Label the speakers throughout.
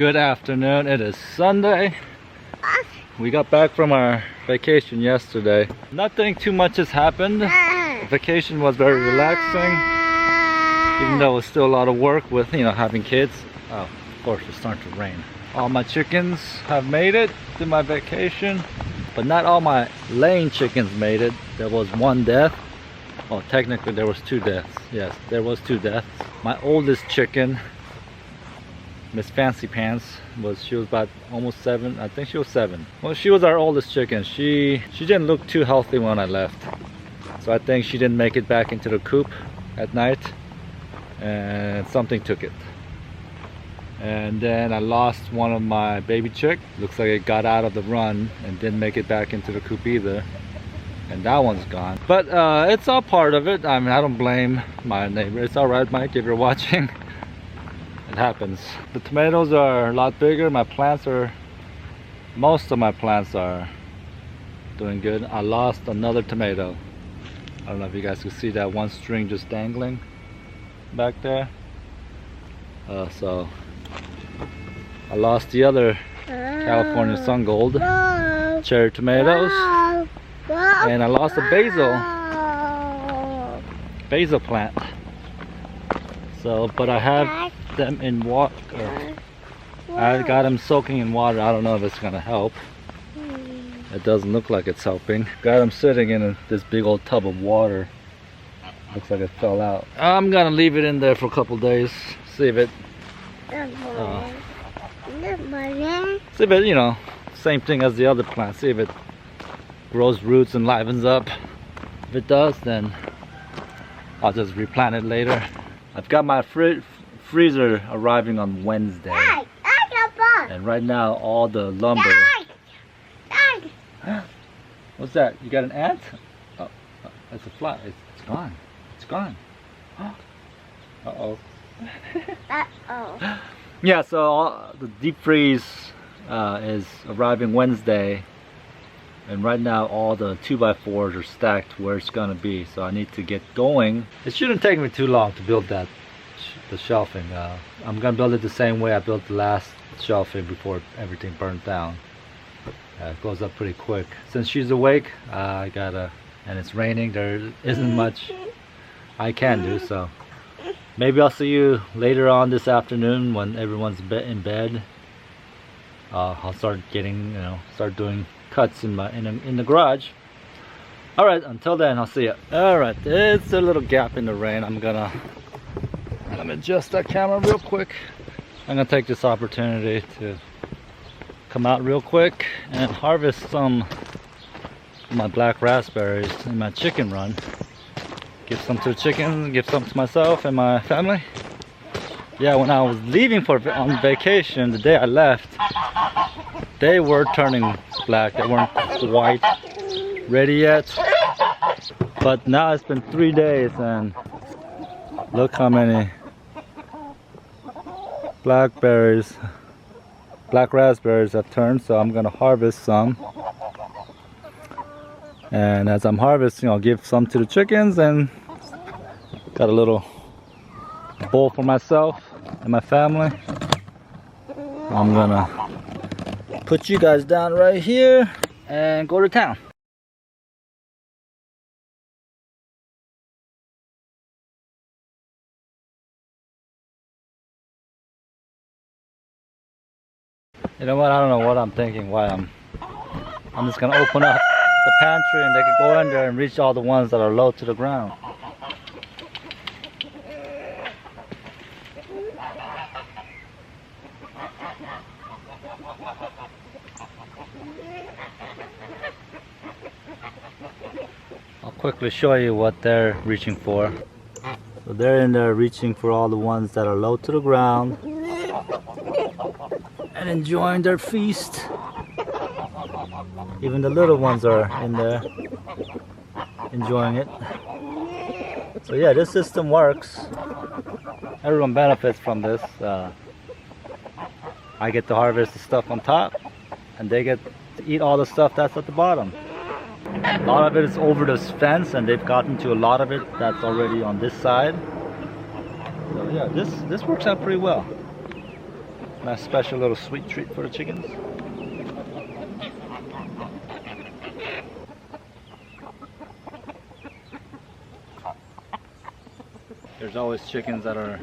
Speaker 1: Good afternoon. It is Sunday. We got back from our vacation yesterday. Nothing too much has happened. The vacation was very relaxing, even though it was still a lot of work with, having kids. Oh, of course, it's starting to rain. All my chickens have made it to my vacation, but not all my laying chickens made it. There was one death. Oh, technically there was 2 deaths. Yes, there was 2 deaths. My oldest chicken, Miss Fancy Pants, she was about almost 7. I think she was 7. Well, she was our oldest chicken. She didn't look too healthy when I left, so I think she didn't make it back into the coop at night, and something took it. And then I lost one of my baby chick. Looks like it got out of the run and didn't make it back into the coop either, and that one's gone. But it's all part of it. I mean, I don't blame my neighbor. It's all right, Mike, if you're watching. It happens. The tomatoes are a lot bigger. Most of my plants are doing good. I lost another tomato. I don't know if you guys can see that one string just dangling back there. So I lost the other California Sun Gold cherry tomatoes, and I lost a basil plant. So, but I have them in water. I got them soaking in water. I don't know if it's gonna help. It doesn't look like it's helping. Got them sitting in this big old tub of water. Looks like it fell out. I'm gonna leave it in there for a couple days. See if it, same thing as the other plant. See if it grows roots and livens up. If it does, then I'll just replant it later. I've got my freezer arriving on Wednesday, and right now all the lumber. What's that? You got an ant? Oh, it's a fly. It's gone. It's gone. Uh-oh. Yeah, so the deep freeze is arriving Wednesday, and right now all the 2x4s are stacked where it's gonna be, so I need to get going. It shouldn't take me too long to build the shelving. I'm gonna build it the same way I built the last shelving before everything burned down. It goes up pretty quick. Since she's awake, and it's raining, there isn't much I can do, so maybe I'll see you later on this afternoon when everyone's in bed. I'll start doing cuts in the garage. All right, until then, I'll see you. All right, it's a little gap in the rain. Let me adjust that camera real quick. I'm gonna take this opportunity to come out real quick and harvest some of my black raspberries in my chicken run. Give some to the chickens, give some to myself and my family. Yeah, when I was leaving on vacation, the day I left, they were turning black. They weren't quite ready yet. But now it's been 3 days, and look how many black raspberries have turned. So I'm gonna harvest some. And as I'm harvesting, I'll give some to the chickens, and got a little bowl for myself and my family. I'm gonna put you guys down right here and go to town. You know what? I don't know what I'm thinking. Why I'm just gonna open up the pantry, and they can go in there and reach all the ones that are low to the ground. I'll quickly show you what they're reaching for. So they're in there reaching for all the ones that are low to the ground and enjoying their feast. Even the little ones are in there enjoying it. So yeah, this system works. Everyone benefits from this. I get to harvest the stuff on top, and they get to eat all the stuff that's at the bottom. A lot of it is over this fence, and they've gotten to a lot of it that's already on this side. So yeah, this works out pretty well. My special little sweet treat for the chickens. There's always chickens that are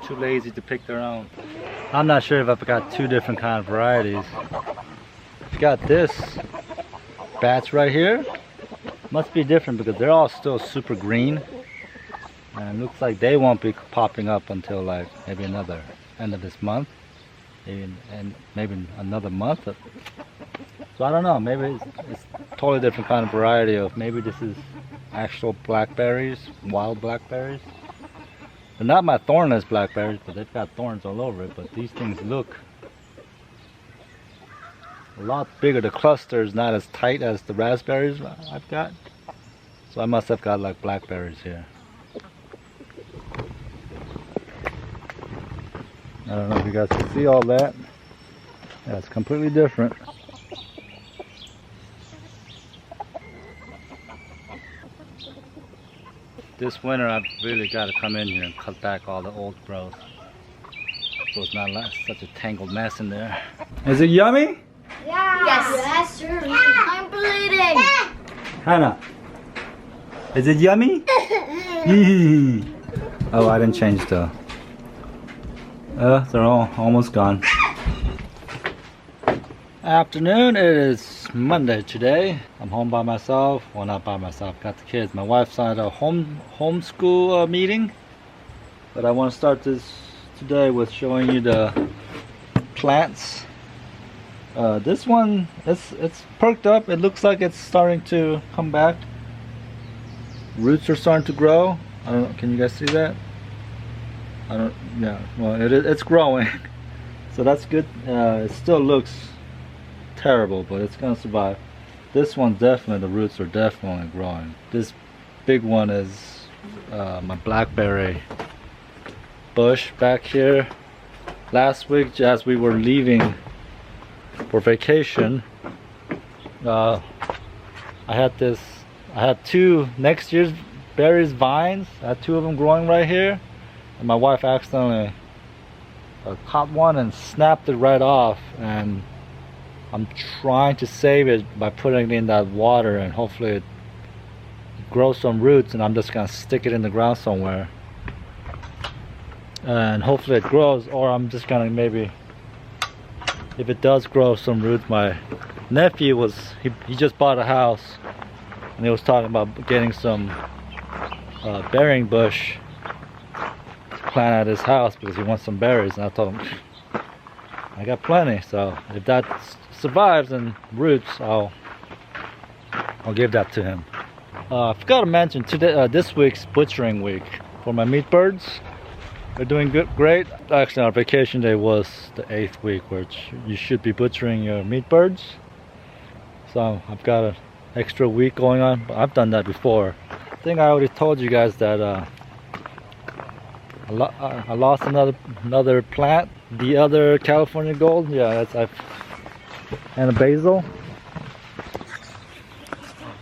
Speaker 1: too lazy to pick their own. I'm not sure if I've got two different kind of varieties. I've got this batch right here. Must be different because they're all still super green. And it looks like they won't be popping up until like maybe another end of this month. Maybe another month. So I don't know, maybe it's totally different kind of variety of, maybe this is actual blackberries, wild blackberries. They're not my thornless blackberries, but they've got thorns all over it. But these things look a lot bigger. The cluster is not as tight as the raspberries I've got. So I must have got like blackberries here. I don't know if you guys can see all that. Yeah, it's completely different. This winter I've really got to come in here and cut back all the old growth, so it's not such a tangled mess in there. Is it yummy?
Speaker 2: Yeah. Yes, sir. I'm bleeding.
Speaker 1: Hannah, is it yummy? Oh, I didn't change the... they're all almost gone. Afternoon, it is Monday today. I'm home by myself. Well, not by myself, got the kids. My wife's at a homeschool meeting. But I want to start this today with showing you the plants. This one, it's perked up. It looks like it's starting to come back. Roots are starting to grow. I don't know, can you guys see that? Yeah, well, it's growing. So that's good. It still looks terrible, but it's gonna survive. This one definitely, the roots are definitely growing. This big one is my blackberry bush back here. Last week, as we were leaving for vacation, I had two next year's berries vines. I had two of them growing right here, and my wife accidentally caught one and snapped it right off, and I'm trying to save it by putting it in that water, and hopefully it grows some roots, and I'm just gonna stick it in the ground somewhere and hopefully it grows. Or I'm just gonna, maybe if it does grow some roots, my nephew he just bought a house and he was talking about getting some berrying bush to plant at his house because he wants some berries, and I told him I got plenty, so if that survives and roots, I'll give that to him. I forgot to mention today, this week's butchering week for my meat birds. They're doing great. Actually, our vacation day was the 8th week, which you should be butchering your meat birds. So I've got an extra week going on, but I've done that before. I think I already told you guys that I lost another plant, the other California gold. Yeah, and a basil.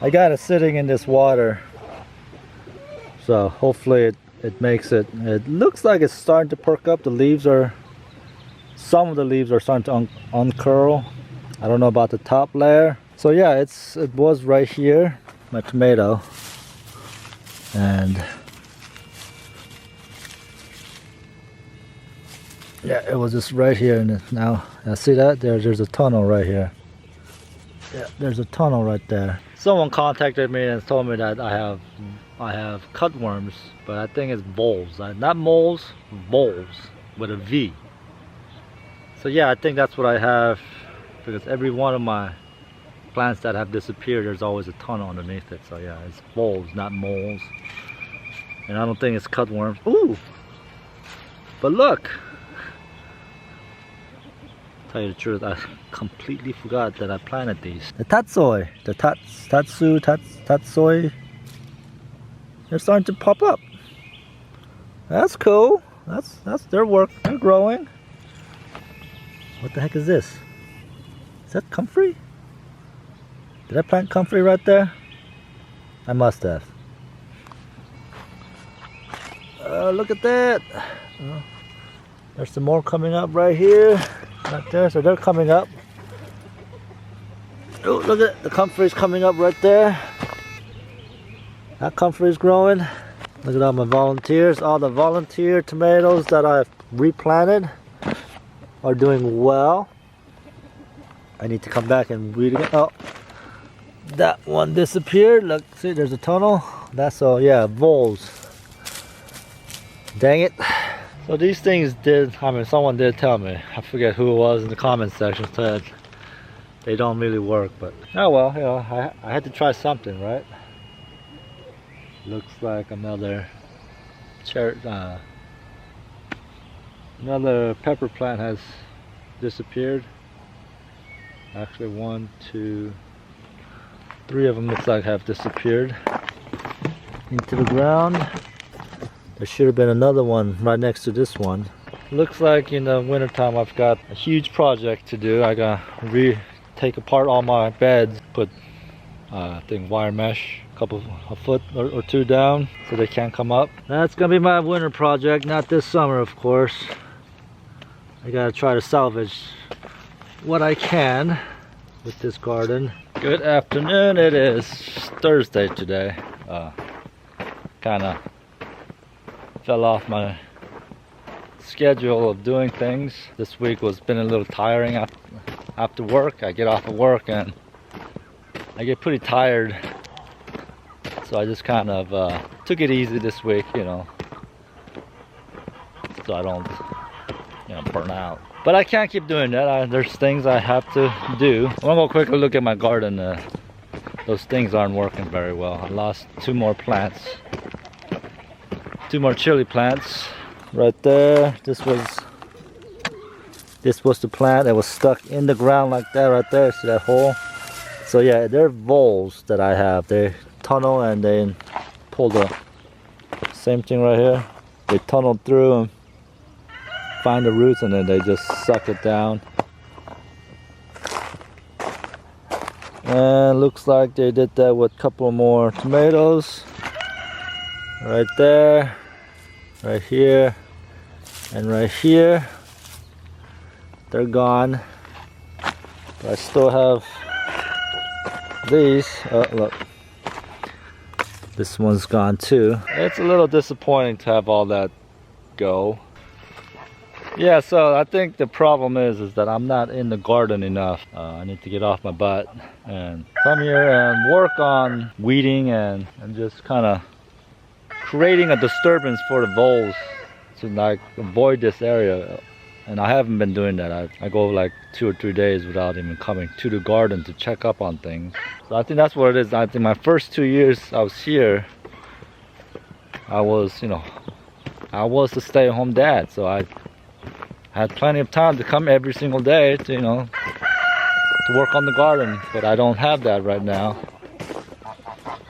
Speaker 1: I got it sitting in this water, so hopefully it makes it. It looks like it's starting to perk up. Some of the leaves are starting to uncurl. I don't know about the top layer. So yeah, it was right here, my tomato, and yeah, it was just right here, and now see that there's a tunnel right here. Yeah, there's a tunnel right there. Someone contacted me and told me that I have cutworms, but I think it's voles, not moles, voles with a V. So yeah, I think that's what I have, because every one of my plants that have disappeared, there's always a tunnel underneath it. So yeah, it's voles, not moles, and I don't think it's cutworms. Ooh, but look. Tell you the truth, I completely forgot that I planted these. The tatsoi, tatsoi, they're starting to pop up. That's cool. That's their work. They're growing. What the heck is this? Is that comfrey? Did I plant comfrey right there? I must have. Look at that. There's some more coming up right here, right there. So they're coming up. Oh, look at it. The comfrey is coming up right there. That comfrey is growing. Look at all my volunteers. All the volunteer tomatoes that I've replanted are doing well. I need to come back and weed again. Oh, that one disappeared. Look, see, there's a tunnel. That's all, yeah, voles. Dang it. So these things did, I mean, someone did tell me, I forget who it was in the comment section, said they don't really work, but oh well, you know, I had to try something, right? Looks like another another pepper plant has disappeared. Actually, 1, 2, 3 of them looks like have disappeared into the ground. There should have been another one right next to this one. Looks like in the wintertime I've got a huge project to do. I gotta take apart all my beds, put I think wire mesh a foot or 2 down so they can't come up. That's gonna be my winter project, not this summer of course. I gotta try to salvage what I can with this garden. Good afternoon. It is Thursday today. Kinda fell off my schedule of doing things. This week was been a little tiring after work. I get off of work and I get pretty tired, so I just kind of took it easy this week, you know, so I don't, you know, burn out. But I can't keep doing that. There's things I have to do. I'm gonna go quickly look at my garden. Those things aren't working very well. I lost 2 more plants. 2 more chili plants right there. This was the plant that was stuck in the ground like that right there. See that hole? So yeah, they're voles that I have. They tunnel and then pull the same thing right here. They tunnel through and find the roots and then they just suck it down. And looks like they did that with a couple more tomatoes. Right there, right here, and right here. They're gone. But I still have these. Oh, look. This one's gone too. It's a little disappointing to have all that go. Yeah, so I think the problem is that I'm not in the garden enough. I need to get off my butt and come here and work on weeding and just kind of creating a disturbance for the voles to like avoid this area. And I haven't been doing that. I go like 2 or 3 days without even coming to the garden to check up on things. So I think that's what it is. I think my first 2 years I was here, I was, you know, I was a stay-at-home dad. So I had plenty of time to come every single day to, you know, to work on the garden. But I don't have that right now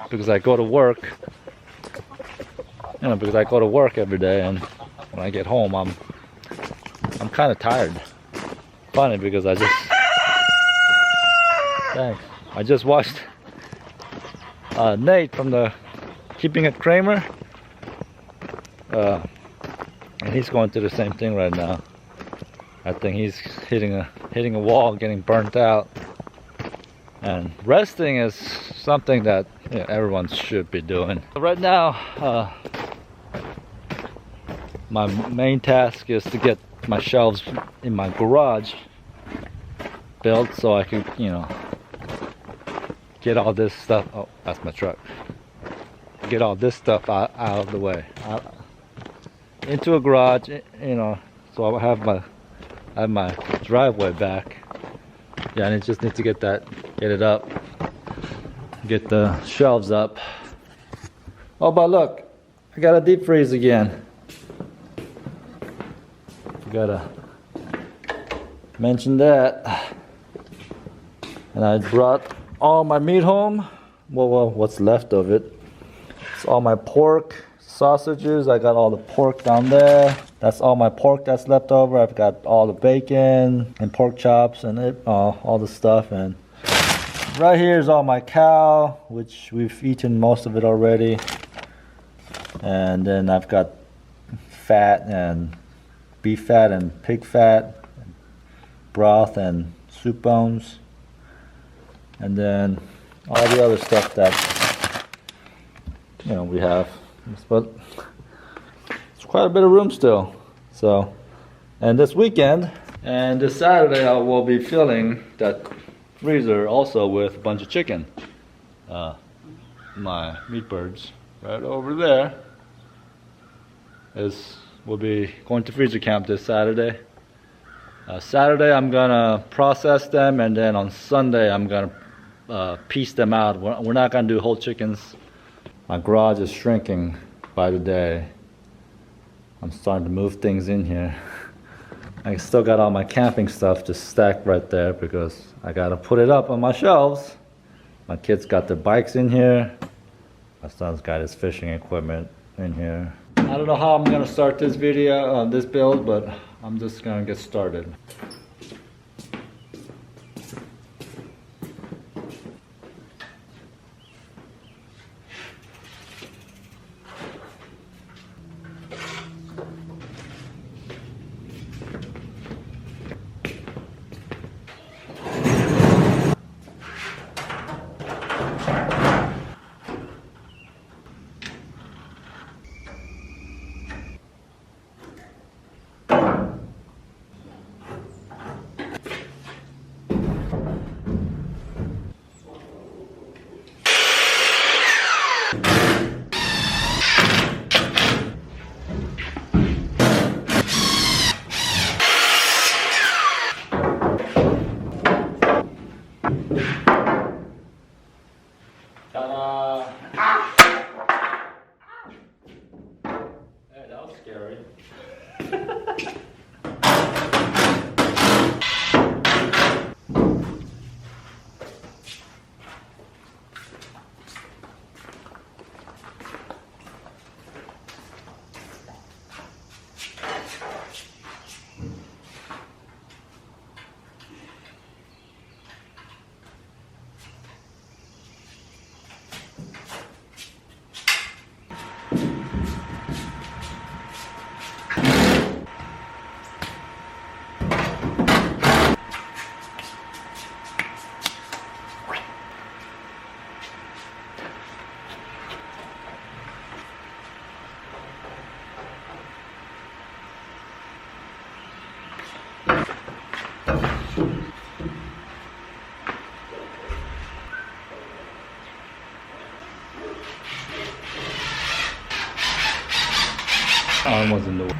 Speaker 1: because I go to work. You know, because I go to work every day, and when I get home, I'm kind of tired. Funny because I just watched Nate from the Keeping It Kramer, and he's going through the same thing right now. I think he's hitting a wall, getting burnt out. And resting is something that, you know, everyone should be doing. Right now, my main task is to get my shelves in my garage built so I can, you know, get all this stuff. Oh, that's my truck. Get all this stuff out of the way. Into a garage, you know, so I have my driveway back. Yeah, and I just need to get it up, get the shelves up. Oh, but look, I got a deep freeze again. Gotta mention that. And I brought all my meat home. Well, what's left of it. It's all my pork, sausages. I got all the pork down there. That's all my pork that's left over. I've got all the bacon and pork chops and all the stuff. And right here is all my cow, which we've eaten most of it already. And then I've got fat and beef fat and pig fat, broth and soup bones, and then all the other stuff that we have. But it's quite a bit of room still. So, and this weekend and this Saturday, I will be filling that freezer also with a bunch of chicken. My meat birds right over there will be going to freezer camp this Saturday. Saturday I'm gonna process them, and then on Sunday I'm gonna piece them out. We're not gonna do whole chickens. My garage is shrinking by the day. I'm starting to move things in here. I still got all my camping stuff just stacked right there because I gotta put it up on my shelves. My kids got their bikes in here. My son's got his fishing equipment in here. I don't know how I'm gonna start this video, this build, but I'm just gonna get started. Ta-da! Hey, that was scary. Arm was in the way.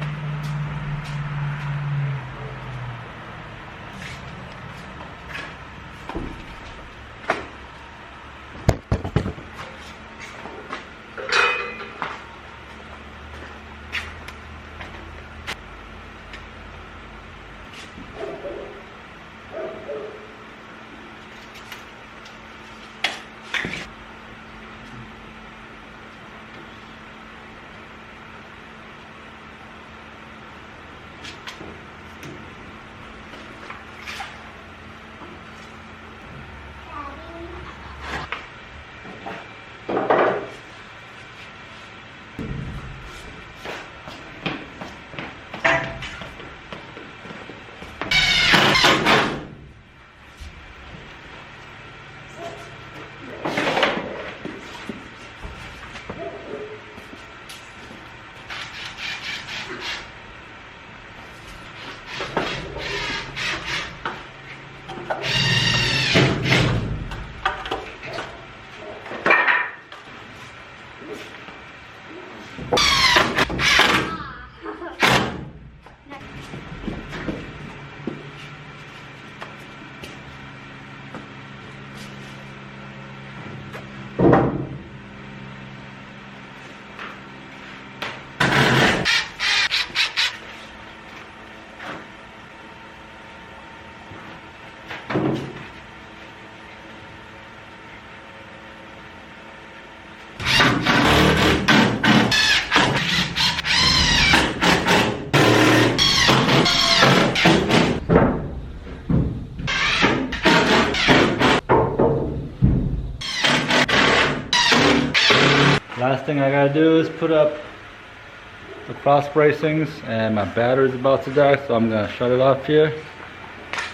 Speaker 1: Last thing I gotta do is put up the cross bracings and my battery's about to die, so I'm gonna shut it off here.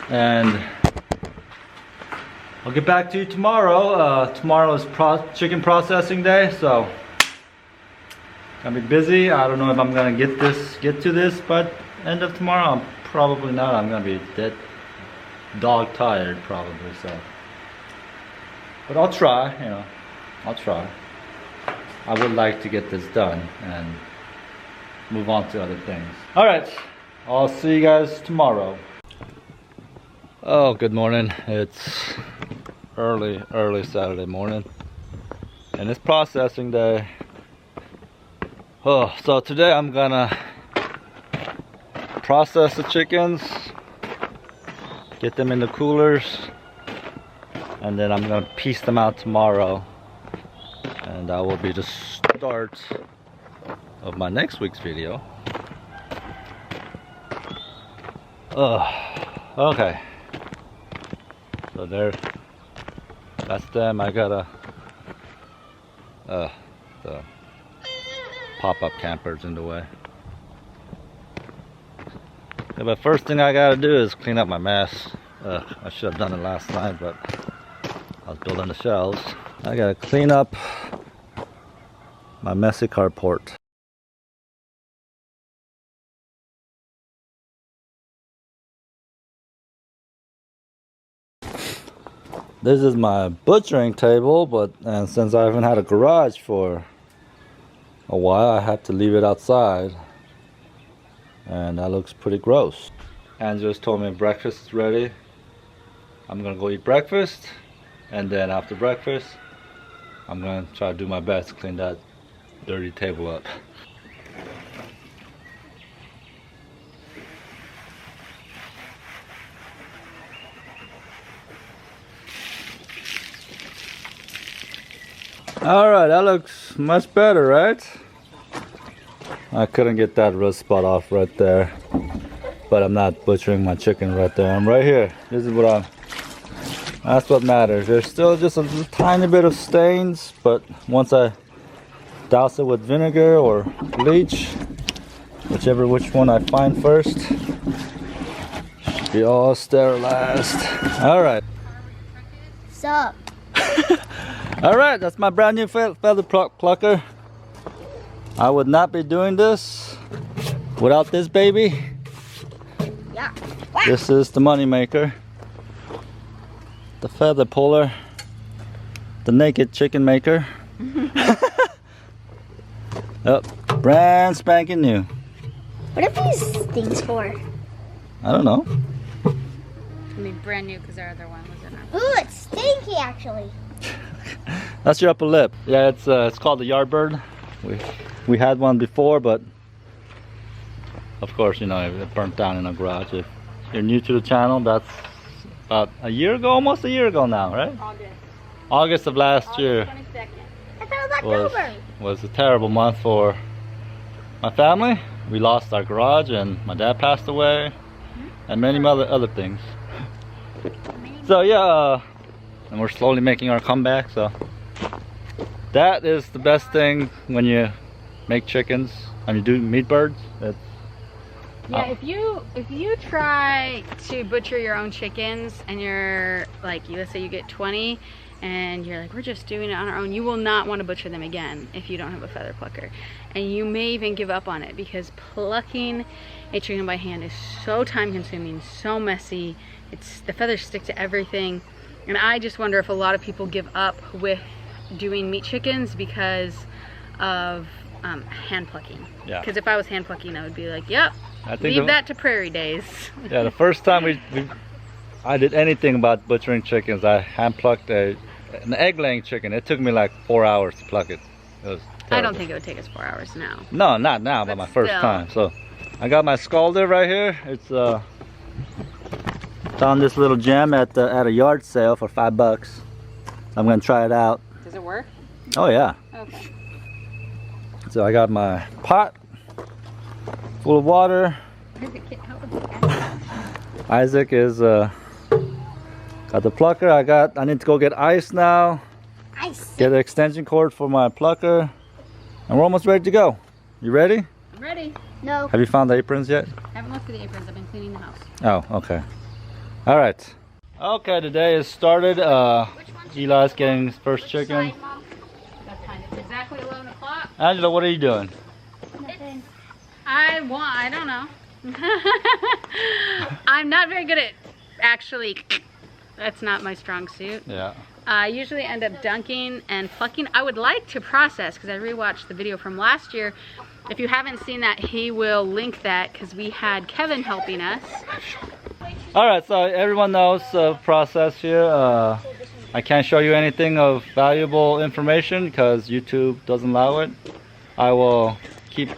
Speaker 1: And I'll get back to you tomorrow. Tomorrow is chicken processing day, so gonna be busy. I don't know if I'm gonna get to this by end of tomorrow. Probably not. I'm gonna be dead dog tired probably. So, but I'll try. You know, I'll try. I would like to get this done and move on to other things. All right, I'll see you guys tomorrow. Oh, good morning. It's early Saturday morning, and it's processing day. Oh, so today I'm gonna process the chickens, get them in the coolers, and then I'm gonna piece them out tomorrow, and that will be the start of my next week's video. Okay, so that's them. I got the pop-up campers in the way. Yeah, but first thing I gotta do is clean up my mess. I should have done it last night, but I was building the shelves. I gotta clean up my messy carport. This is my butchering table, and since I haven't had a garage for a while, I have to leave it outside, and that looks pretty gross. Anne just told me breakfast is ready. I'm gonna go eat breakfast, and then after breakfast I'm gonna try to do my best to clean that dirty table up. Alright, that looks much better, right? I couldn't get that rust spot off right there, but I'm not butchering my chicken right there. I'm right here. This is what that's what matters. There's still just a tiny bit of stains, but once I douse it with vinegar or bleach, which one I find first, should be all sterilized. Alright.
Speaker 2: Sup?
Speaker 1: Alright, that's my brand new feather plucker. I would not be doing this without this baby.
Speaker 2: Yeah.
Speaker 1: This is the money maker. The feather puller. The naked chicken maker. Oh, brand spanking new.
Speaker 2: What are these things for?
Speaker 1: I don't know.
Speaker 3: I mean, brand new because our other one was in our.
Speaker 2: Ooh, it's stinky actually.
Speaker 1: That's your upper lip. Yeah, it's called the Yardbird. We had one before, but of course, you know, it burnt down in a garage. If you're new to the channel, that's about a year ago, almost a year ago now, right? August of last year.
Speaker 3: 22nd.
Speaker 2: I thought it was October.
Speaker 1: Was a terrible month for my family. We lost our garage, and my dad passed away, and many other things. So yeah, and we're slowly making our comeback. So that is the best thing when you make chickens and you do meat birds.
Speaker 3: Yeah, if you try to butcher your own chickens and you're like, let's say you get 20 and you're like, we're just doing it on our own, you will not want to butcher them again if you don't have a feather plucker. And you may even give up on it because plucking a chicken by hand is so time consuming, so messy. The feathers stick to everything. And I just wonder if a lot of people give up with doing meat chickens because of hand plucking.
Speaker 1: Yeah.
Speaker 3: Because if I was hand plucking, I would be like, yep,
Speaker 1: I think
Speaker 3: leave that to prairie days.
Speaker 1: Yeah, the first time I did anything about butchering chickens, I hand plucked an egg laying chicken. It took me like 4 hours to pluck it. It was terrible.
Speaker 3: I don't think it would take us 4 hours now.
Speaker 1: No, not now, but my first time. So I got my scalder right here. It's found this little gem at a yard sale for $5. I'm gonna try it out.
Speaker 3: Does it work?
Speaker 1: Oh yeah.
Speaker 3: Okay.
Speaker 1: So I got my pot full of water. Isaac is got the plucker. I need to go get ice now.
Speaker 2: Ice.
Speaker 1: Get an extension cord for my plucker, and we're almost ready to go. You ready?
Speaker 3: I'm Ready?
Speaker 2: No.
Speaker 1: Have you found the aprons yet?
Speaker 3: Haven't looked for the aprons. I've been cleaning the house.
Speaker 1: Oh, okay. All right. Okay, the day is started. Eli's getting his first chicken.
Speaker 3: That's fine. It's exactly 11 o'clock.
Speaker 1: Angela, what are you doing?
Speaker 2: Nothing.
Speaker 3: I don't know. I'm not very good at actually. That's not my strong suit.
Speaker 1: Yeah.
Speaker 3: I usually end up dunking and plucking. I would like to process because I rewatched the video from last year. If you haven't seen that, he will link that because we had Kevin helping us.
Speaker 1: All right, so everyone knows the process here. I can't show you anything of valuable information because YouTube doesn't allow it. I will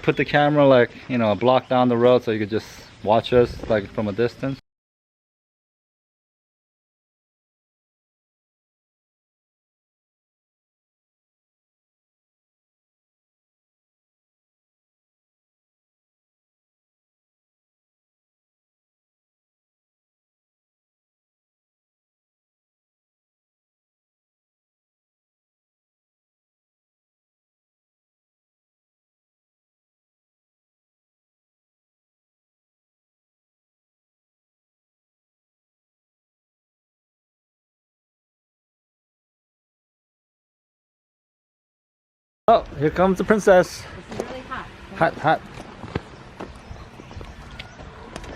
Speaker 1: put the camera like, you know, a block down the road so you could just watch us like from a distance. Oh, here comes the princess.
Speaker 3: This is really hot.
Speaker 1: Hot, hot.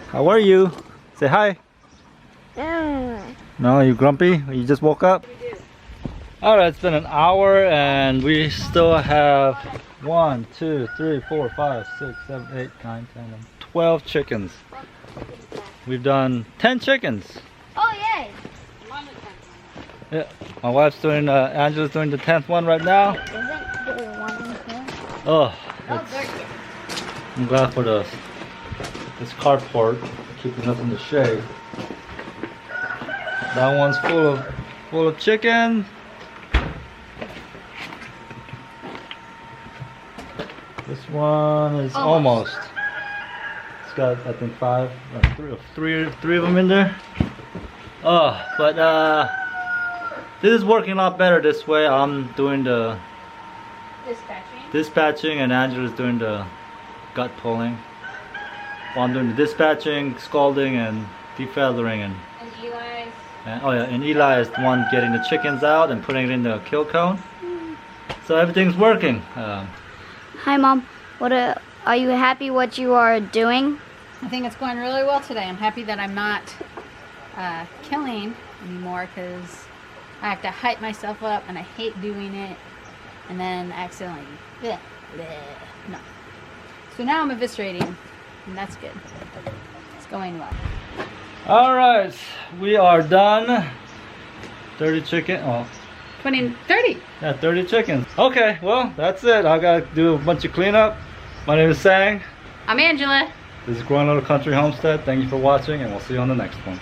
Speaker 1: How are you? Say hi. No, you grumpy? You just woke up? Alright, it's been an hour and we still have 1, 2, 3, 4, 5, 6, 7, 8, 9, 10, 11, 12 chickens. We've done 10 chickens.
Speaker 2: Oh, yay.
Speaker 1: Yeah, my wife's doing, Angela's doing the 10th one right now.
Speaker 2: Isn't there one in here?
Speaker 1: Oh,
Speaker 2: Oh, there.
Speaker 1: I'm glad for this carport keeping us in the shade. That one's full of chicken. This one is almost. It's got, I think, three of them in there. Oh, but this is working a lot better this way. I'm doing the dispatching and Angela's doing the gut pulling. Well, I'm doing the dispatching, scalding, and defeathering, and
Speaker 3: Eli's.
Speaker 1: oh yeah, and Eli is the one getting the chickens out and putting it in the kill cone. So everything's working.
Speaker 2: Hi, Mom. Are you happy what you are doing?
Speaker 3: I think it's going really well today. I'm happy that I'm not killing anymore because I have to hype myself up and I hate doing it and then accidentally no. So now I'm eviscerating and that's good. It's going well.
Speaker 1: Alright, we are done. 30 chicken. Oh.
Speaker 3: 20, 30.
Speaker 1: Yeah, 30 chickens. Okay, well, that's it. I gotta do a bunch of cleanup. My name is Sang.
Speaker 3: I'm Angela.
Speaker 1: This is Growing Little Country Homestead. Thank you for watching, and we'll see you on the next one.